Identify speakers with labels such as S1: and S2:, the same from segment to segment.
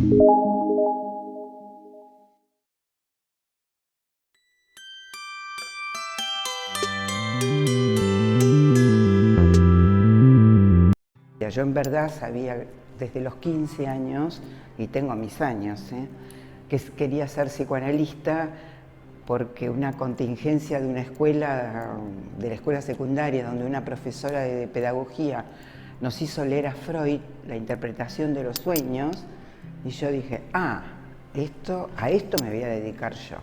S1: Yo en verdad sabía desde los 15 años, y tengo mis años, que quería ser psicoanalista porque una contingencia de una escuela, de la escuela secundaria, donde una profesora de pedagogía nos hizo leer a Freud, la interpretación de los sueños, y yo dije, a esto me voy a dedicar yo.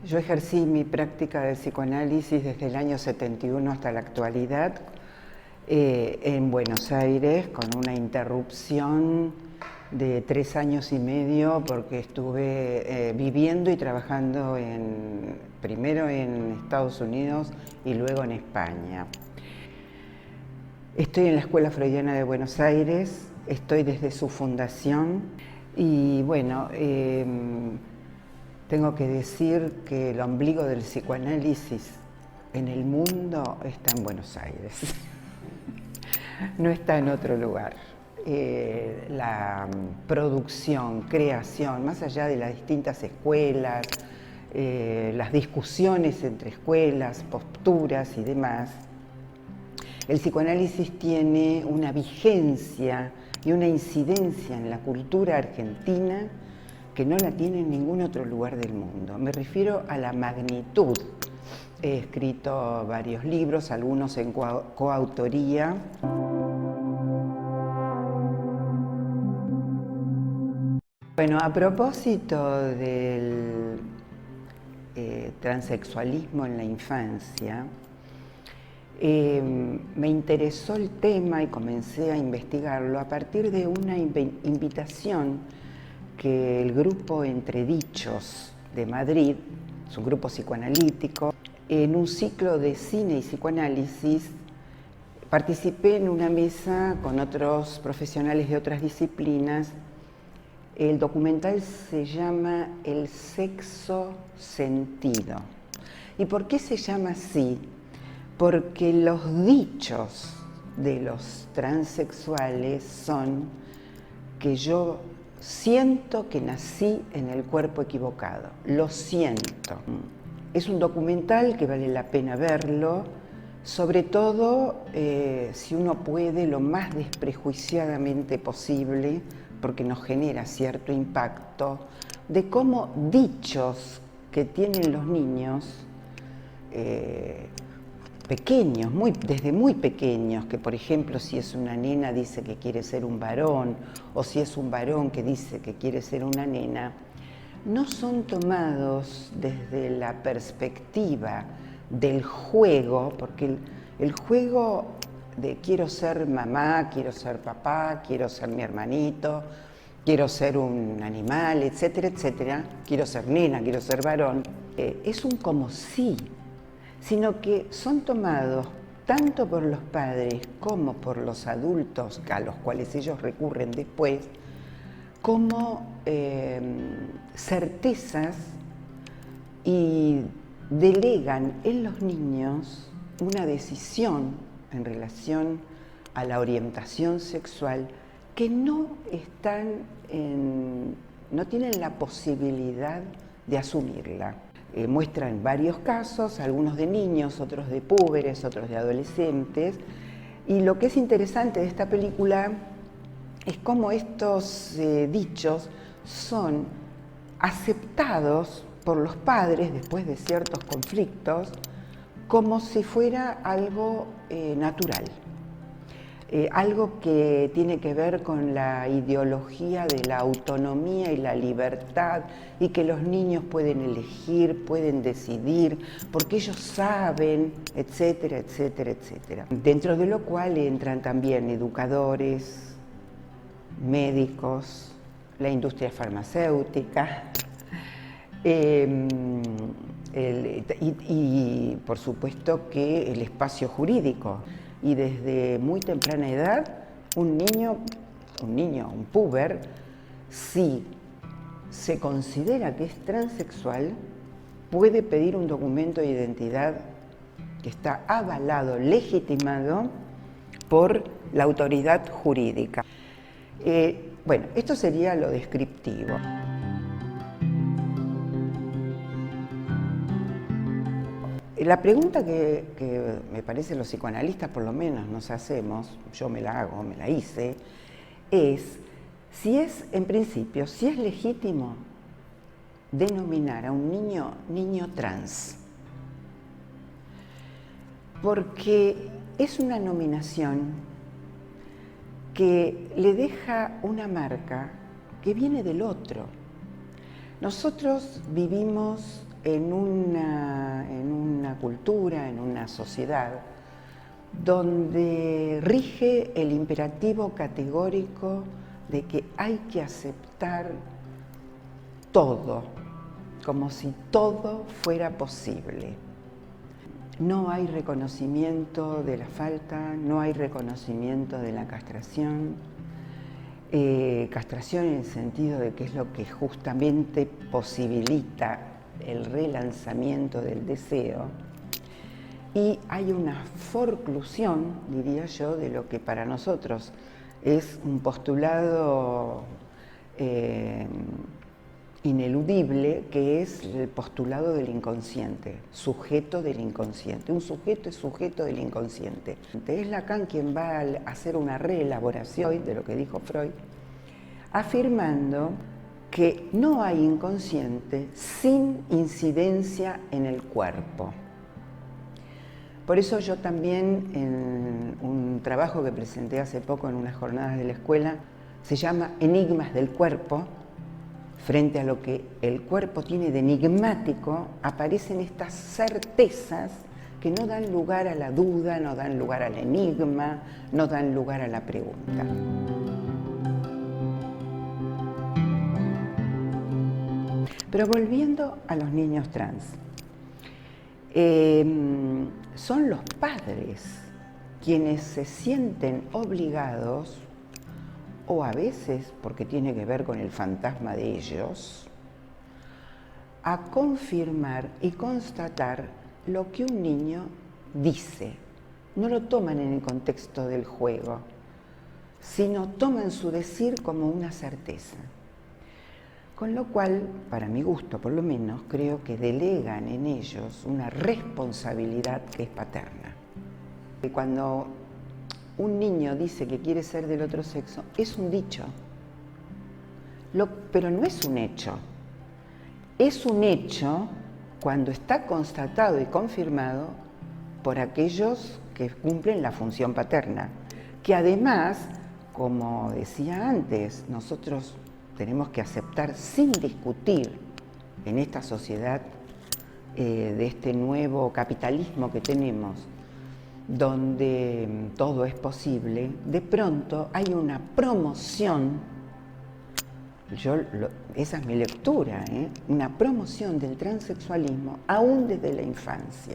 S1: Yo ejercí mi práctica de psicoanálisis desde el año 71 hasta la actualidad, en Buenos Aires, con una interrupción de 3 años y medio, porque estuve viviendo y trabajando primero en Estados Unidos y luego en España. Estoy en la Escuela Freudiana de Buenos Aires, estoy desde su fundación y bueno, tengo que decir que el ombligo del psicoanálisis en el mundo está en Buenos Aires. No está en otro lugar. La producción, creación, más allá de las distintas escuelas, las discusiones entre escuelas, posturas y demás, el psicoanálisis tiene una vigencia y una incidencia en la cultura argentina que no la tiene en ningún otro lugar del mundo. Me refiero a la magnitud. He escrito varios libros, algunos en coautoría. Bueno, a propósito del transexualismo en la infancia, me interesó el tema y comencé a investigarlo a partir de una invitación que el grupo Entredichos de Madrid, es un grupo psicoanalítico, en un ciclo de cine y psicoanálisis, participé en una mesa con otros profesionales de otras disciplinas. El documental se llama El sexo sentido. ¿Y por qué se llama así? Porque los dichos de los transexuales son que yo siento que nací en el cuerpo equivocado, lo siento. Es un documental que vale la pena verlo, sobre todo si uno puede, lo más desprejuiciadamente posible, porque nos genera cierto impacto, de cómo dichos que tienen los niños pequeños, desde muy pequeños, que por ejemplo si es una nena dice que quiere ser un varón, o si es un varón que dice que quiere ser una nena, no son tomados desde la perspectiva del juego, porque el juego de quiero ser mamá, quiero ser papá, quiero ser mi hermanito, quiero ser un animal, etcétera, etcétera, quiero ser nena, quiero ser varón, es un como sí, sino que son tomados tanto por los padres como por los adultos a los cuales ellos recurren después, como certezas, y delegan en los niños una decisión en relación a la orientación sexual que no tienen la posibilidad de asumirla. Muestran varios casos, algunos de niños, otros de púberes, otros de adolescentes, y lo que es interesante de esta película es cómo estos dichos son aceptados por los padres después de ciertos conflictos como si fuera algo natural, algo que tiene que ver con la ideología de la autonomía y la libertad, y que los niños pueden elegir, pueden decidir, porque ellos saben, etcétera, etcétera, etcétera. Dentro de lo cual entran también educadores, médicos, la industria farmacéutica, y por supuesto que el espacio jurídico. Y desde muy temprana edad, un puber, si se considera que es transexual, puede pedir un documento de identidad que está avalado, legitimado por la autoridad jurídica. Bueno, esto sería lo descriptivo. La pregunta que me parece los psicoanalistas por lo menos nos hacemos, yo me la hago, me la hice, es si es, en principio, si es legítimo denominar a un niño trans. Porque es una nominación que le deja una marca que viene del otro. Nosotros vivimos en una cultura, en una sociedad, donde rige el imperativo categórico de que hay que aceptar todo, como si todo fuera posible. No hay reconocimiento de la falta, no hay reconocimiento de la castración. Castración en el sentido de que es lo que justamente posibilita el relanzamiento del deseo. Y hay una forclusión, diría yo, de lo que para nosotros es un postulado ineludible, que es el postulado del inconsciente, sujeto del inconsciente. Un sujeto es sujeto del inconsciente. Es Lacan quien va a hacer una reelaboración de lo que dijo Freud, afirmando que no hay inconsciente sin incidencia en el cuerpo. Por eso yo también, en un trabajo que presenté hace poco en unas jornadas de la escuela, se llama Enigmas del cuerpo. Frente a lo que el cuerpo tiene de enigmático, aparecen estas certezas que no dan lugar a la duda, no dan lugar al enigma, no dan lugar a la pregunta. Pero volviendo a los niños trans, son los padres quienes se sienten obligados, o a veces, porque tiene que ver con el fantasma de ellos, a confirmar y constatar lo que un niño dice. No lo toman en el contexto del juego, sino toman su decir como una certeza. Con lo cual, para mi gusto por lo menos, creo que delegan en ellos una responsabilidad que es paterna. Cuando un niño dice que quiere ser del otro sexo, es un dicho, pero no es un hecho. Es un hecho cuando está constatado y confirmado por aquellos que cumplen la función paterna, que además, como decía antes, nosotros tenemos que aceptar sin discutir en esta sociedad de este nuevo capitalismo que tenemos, donde todo es posible. De pronto hay una promoción, esa es mi lectura, una promoción del transexualismo aún desde la infancia.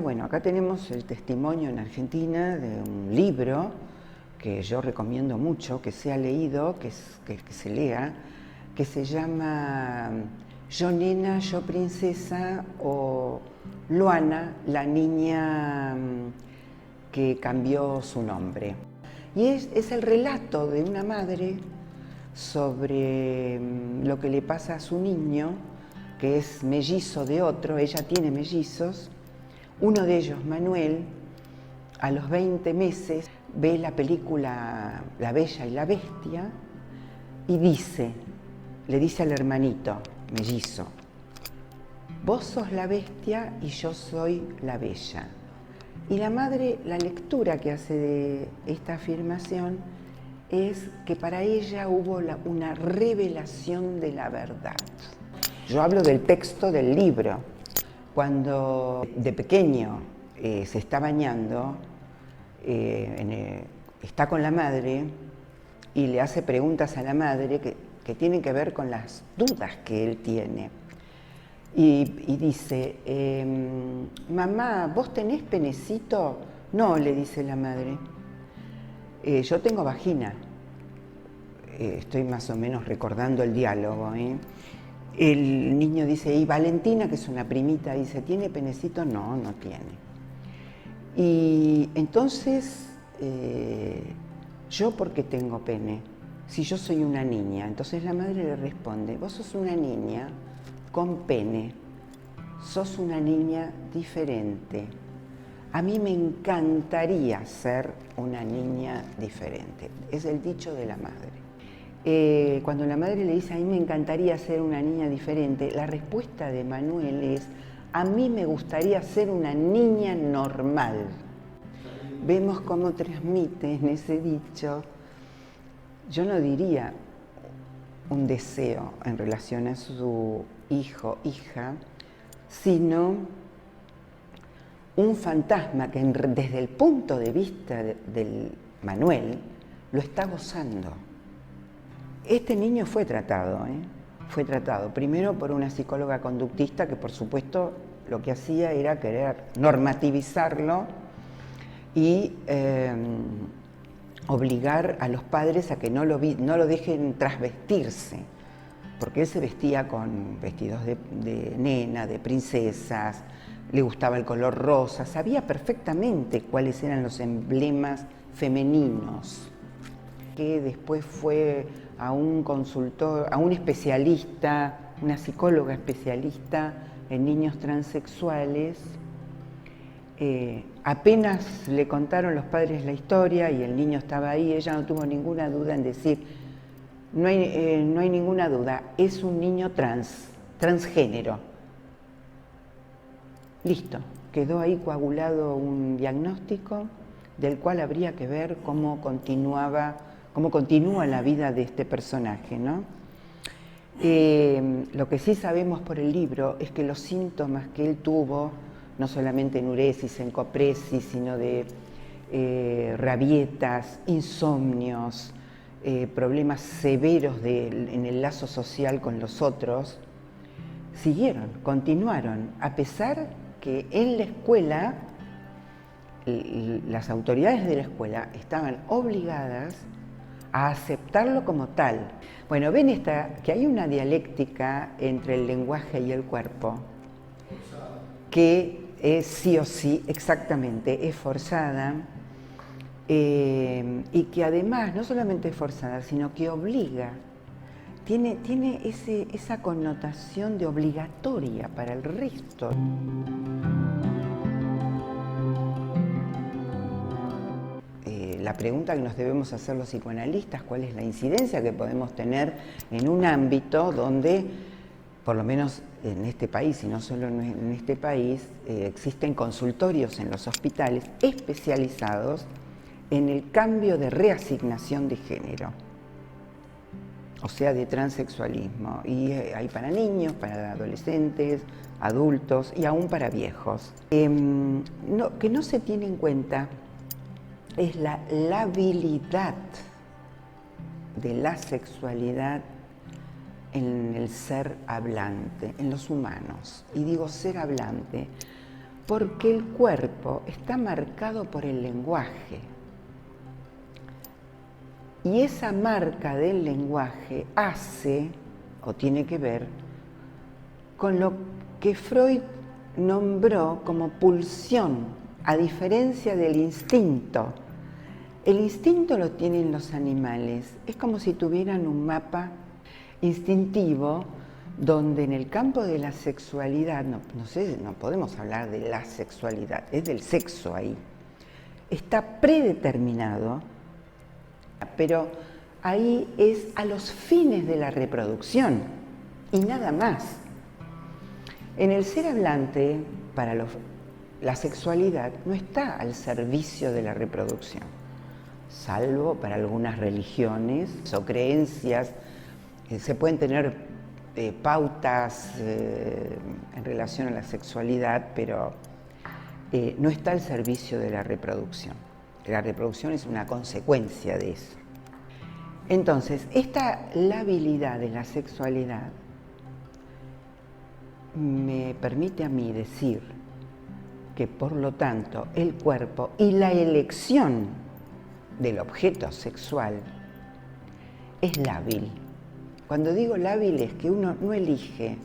S1: Bueno, acá tenemos el testimonio en Argentina de un libro que yo recomiendo mucho, que sea leído, que se lea, que se llama Yo Nena, Yo Princesa, o Luana, la niña que cambió su nombre. Y es el relato de una madre sobre lo que le pasa a su niño, que es mellizo de otro, ella tiene mellizos. Uno de ellos, Manuel, a los 20 meses ve la película La Bella y la Bestia y le dice al hermanito mellizo, vos sos la bestia y yo soy la bella. Y la madre, la lectura que hace de esta afirmación es que para ella hubo una revelación de la verdad. Yo hablo del texto del libro. Cuando de pequeño se está bañando, está con la madre y le hace preguntas a la madre que tienen que ver con las dudas que él tiene. Y dice, mamá, ¿vos tenés penecito? No, le dice la madre. Yo tengo vagina. Estoy más o menos recordando el diálogo. El niño dice, y Valentina, que es una primita, dice, ¿tiene penecito? No, no tiene. Y entonces, ¿yo por qué tengo pene? Si yo soy una niña. Entonces la madre le responde, vos sos una niña con pene, sos una niña diferente. A mí me encantaría ser una niña diferente. Es el dicho de la madre. Cuando la madre le dice, a mí me encantaría ser una niña diferente, la respuesta de Manuel es, a mí me gustaría ser una niña normal. Vemos cómo transmite en ese dicho, yo no diría un deseo en relación a su hijo, hija, sino un fantasma que desde el punto de vista del Manuel lo está gozando. Este niño fue tratado, fue tratado primero por una psicóloga conductista que por supuesto lo que hacía era querer normativizarlo y obligar a los padres a que no lo dejen trasvestirse, porque él se vestía con vestidos de nena, de princesas, le gustaba el color rosa, sabía perfectamente cuáles eran los emblemas femeninos, que después fue a un consultor, a un especialista, una psicóloga especialista en niños transexuales. Apenas le contaron los padres la historia y el niño estaba ahí, ella no tuvo ninguna duda en decir, no hay ninguna duda, es un niño transgénero. Listo, quedó ahí coagulado un diagnóstico del cual habría que ver cómo continúa la vida de este personaje, ¿no? Lo que sí sabemos por el libro es que los síntomas que él tuvo, no solamente enuresis, encopresis, sino de rabietas, insomnios, problemas severos en el lazo social con los otros, continuaron, a pesar que en la escuela, las autoridades de la escuela estaban obligadas a aceptarlo como tal. Bueno, ven que hay una dialéctica entre el lenguaje y el cuerpo, que es sí o sí, exactamente, es forzada, y que además no solamente es forzada, sino que obliga. Tiene esa connotación de obligatoria para el resto. La pregunta que nos debemos hacer los psicoanalistas, ¿cuál es la incidencia que podemos tener en un ámbito donde, por lo menos en este país y no solo en este país, existen consultorios en los hospitales especializados en el cambio de reasignación de género? O sea, de transexualismo. Y hay para niños, para adolescentes, adultos y aún para viejos. Que no se tiene en cuenta es la labilidad de la sexualidad en el ser hablante, en los humanos. Y digo ser hablante porque el cuerpo está marcado por el lenguaje. Y esa marca del lenguaje hace, o tiene que ver, con lo que Freud nombró como pulsión, a diferencia del instinto. El instinto lo tienen los animales, es como si tuvieran un mapa instintivo donde en el campo de la sexualidad, no podemos hablar de la sexualidad, es del sexo ahí, está predeterminado, pero ahí es a los fines de la reproducción y nada más. En el ser hablante, para la sexualidad no está al servicio de la reproducción, salvo para algunas religiones o creencias. Se pueden tener pautas en relación a la sexualidad, pero no está al servicio de la reproducción. La reproducción es una consecuencia de eso. Entonces, esta labilidad de la sexualidad me permite a mí decir que, por lo tanto, el cuerpo y la elección del objeto sexual es lábil. Cuando digo lábil es que uno no elige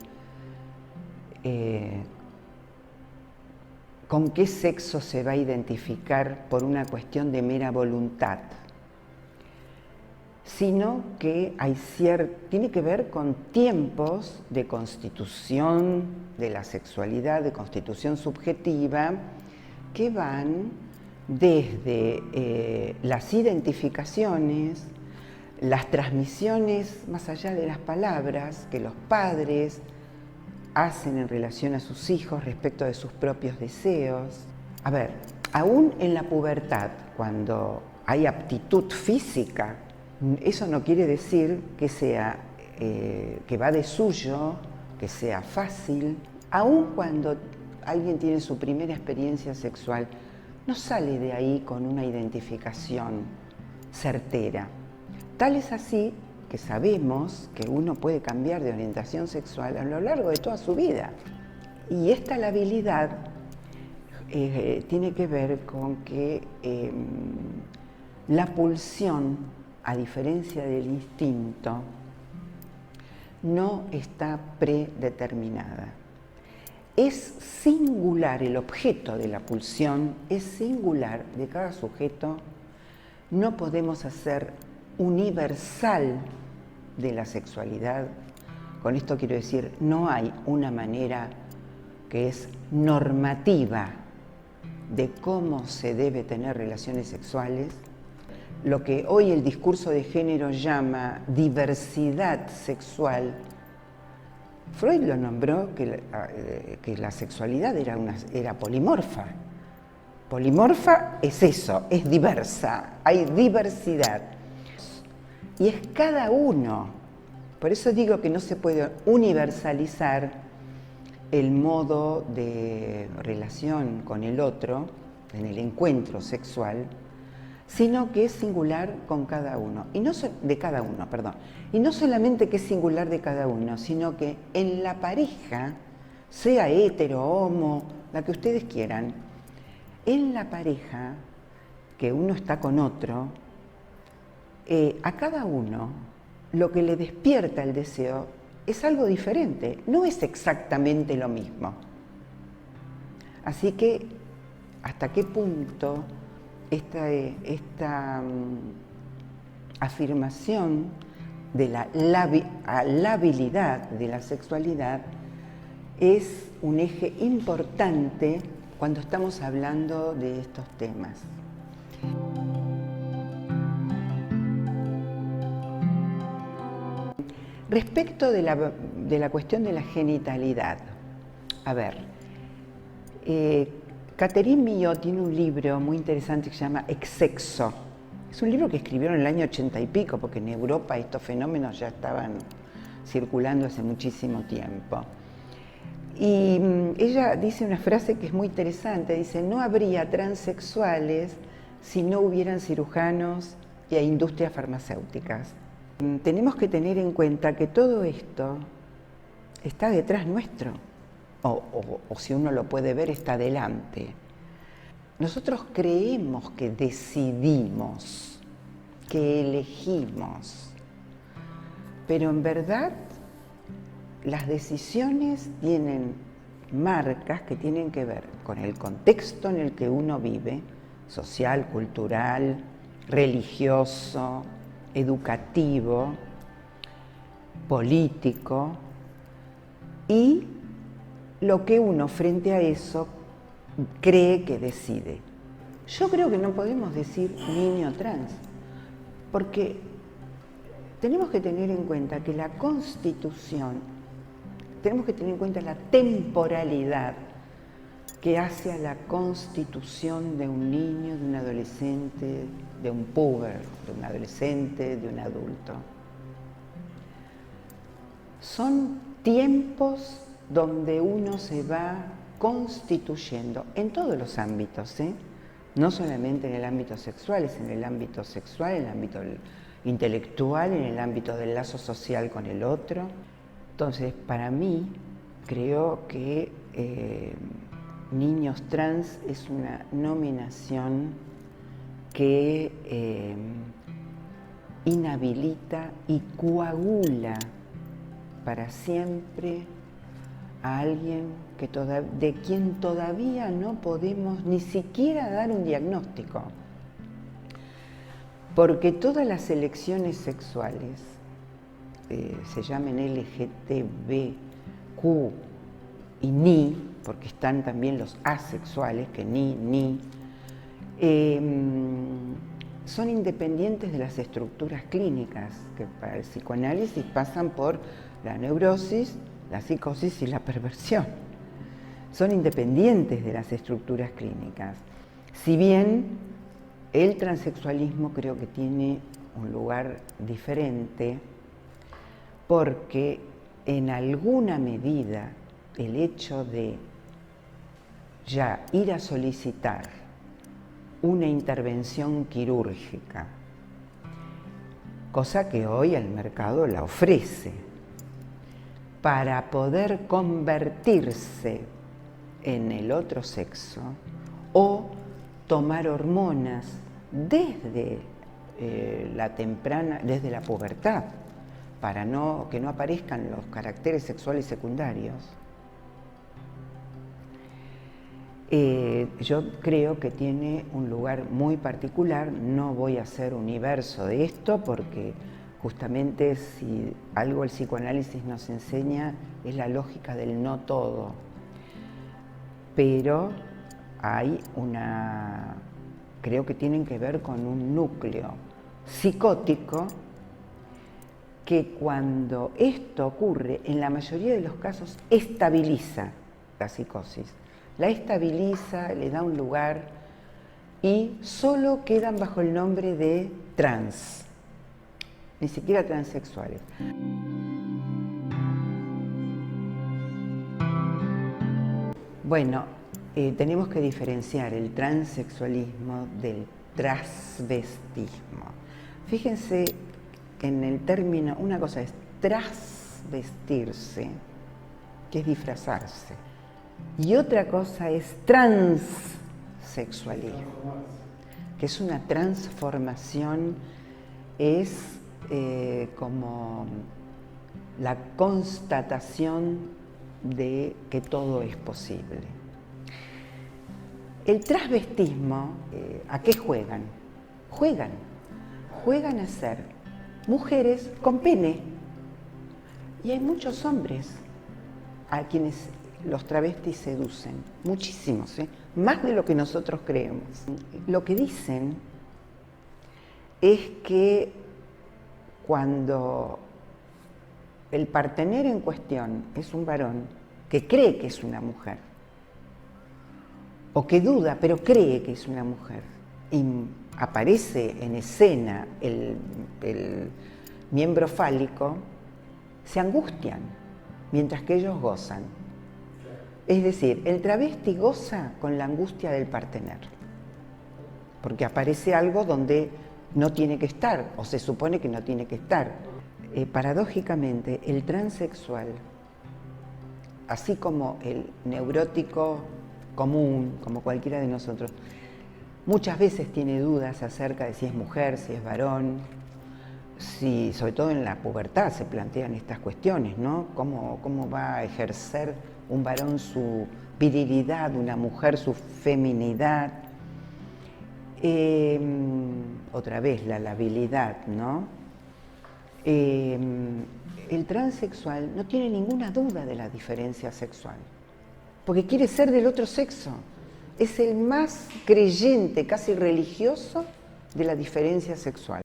S1: con qué sexo se va a identificar por una cuestión de mera voluntad, sino que tiene que ver con tiempos de constitución de la sexualidad, de constitución subjetiva, que van desde las identificaciones, las transmisiones más allá de las palabras que los padres hacen en relación a sus hijos respecto de sus propios deseos. A ver, aún en la pubertad, cuando hay aptitud física, eso no quiere decir que que va de suyo, que sea fácil. Aún cuando alguien tiene su primera experiencia sexual, no sale de ahí con una identificación certera. Tal es así que sabemos que uno puede cambiar de orientación sexual a lo largo de toda su vida. Y esta labilidad tiene que ver con que la pulsión, a diferencia del instinto, no está predeterminada. Es singular, el objeto de la pulsión es singular de cada sujeto. No podemos hacer universal de la sexualidad. Con esto quiero decir, no hay una manera que es normativa de cómo se debe tener relaciones sexuales. Lo que hoy el discurso de género llama diversidad sexual, Freud lo nombró que la sexualidad era polimorfa. Polimorfa es eso, es diversa, hay diversidad. Y es cada uno. Por eso digo que no se puede universalizar el modo de relación con el otro, en el encuentro sexual, sino que es singular con cada uno, y no solamente que es singular de cada uno, sino que en la pareja, sea hetero, homo, la que ustedes quieran, en la pareja que uno está con otro, a cada uno lo que le despierta el deseo es algo diferente, no es exactamente lo mismo. Así que, ¿hasta qué punto esta afirmación de la labilidad de la sexualidad es un eje importante cuando estamos hablando de estos temas? Respecto de la cuestión de la genitalidad, a ver, Catherine Millot tiene un libro muy interesante que se llama Exsexo. Es un libro que escribieron en el año 80 y pico, porque en Europa estos fenómenos ya estaban circulando hace muchísimo tiempo. Y ella dice una frase que es muy interesante, dice: no habría transexuales si no hubieran cirujanos y industrias farmacéuticas. Tenemos que tener en cuenta que todo esto está detrás nuestro, o si uno lo puede ver, está delante. Nosotros creemos que decidimos, que elegimos, pero en verdad las decisiones tienen marcas que tienen que ver con el contexto en el que uno vive, social, cultural, religioso, educativo, político, y lo que uno frente a eso cree que decide. Yo creo que no podemos decir niño trans, porque tenemos que tener en cuenta que la Constitución, tenemos que tener en cuenta la temporalidad que hace a la constitución de un niño, de un adolescente, de un puber, de un adolescente, de un adulto. Son tiempos donde uno se va constituyendo en todos los ámbitos, no solamente en el ámbito sexual, es en el ámbito sexual, en el ámbito intelectual, en el ámbito del lazo social con el otro. Entonces, para mí, creo que niños trans es una nominación que inhabilita y coagula para siempre a alguien de quien todavía no podemos ni siquiera dar un diagnóstico. Porque todas las elecciones sexuales, se llamen LGTB, Q y ni, porque están también los asexuales, que ni, son independientes de las estructuras clínicas, que para el psicoanálisis pasan por la neurosis, la psicosis y la perversión. Son independientes de las estructuras clínicas. Si bien el transexualismo creo que tiene un lugar diferente, porque en alguna medida el hecho de ya ir a solicitar una intervención quirúrgica, cosa que hoy el mercado la ofrece, para poder convertirse en el otro sexo o tomar hormonas desde desde la pubertad, para que no aparezcan los caracteres sexuales secundarios. Yo creo que tiene un lugar muy particular. No voy a hacer universo de esto porque justamente si algo el psicoanálisis nos enseña es la lógica del no todo. Pero hay creo que tienen que ver con un núcleo psicótico que cuando esto ocurre, en la mayoría de los casos, estabiliza la psicosis. La estabiliza, le da un lugar y solo quedan bajo el nombre de trans, ni siquiera transexuales. Bueno, tenemos que diferenciar el transexualismo del transvestismo. Fíjense en el término, una cosa es transvestirse, que es disfrazarse, y otra cosa es transsexualismo, que es una transformación, es como la constatación de que todo es posible. El transvestismo, ¿a qué juegan? Juegan a ser mujeres con pene. Y hay muchos hombres a quienes los travestis seducen, muchísimos, más de lo que nosotros creemos. Lo que dicen es que cuando el partener en cuestión es un varón que cree que es una mujer, o que duda, pero cree que es una mujer, y aparece en escena el miembro fálico, se angustian, mientras que ellos gozan. Es decir, el travesti goza con la angustia del partener, porque aparece algo donde no tiene que estar, o se supone que no tiene que estar. Paradójicamente, el transexual, así como el neurótico común, como cualquiera de nosotros, muchas veces tiene dudas acerca de si es mujer, si es varón, sobre todo en la pubertad se plantean estas cuestiones, ¿no? ¿Cómo va a ejercer un varón su virilidad, una mujer su feminidad? Otra vez, la labilidad, ¿no? El transexual no tiene ninguna duda de la diferencia sexual, porque quiere ser del otro sexo. Es el más creyente, casi religioso, de la diferencia sexual.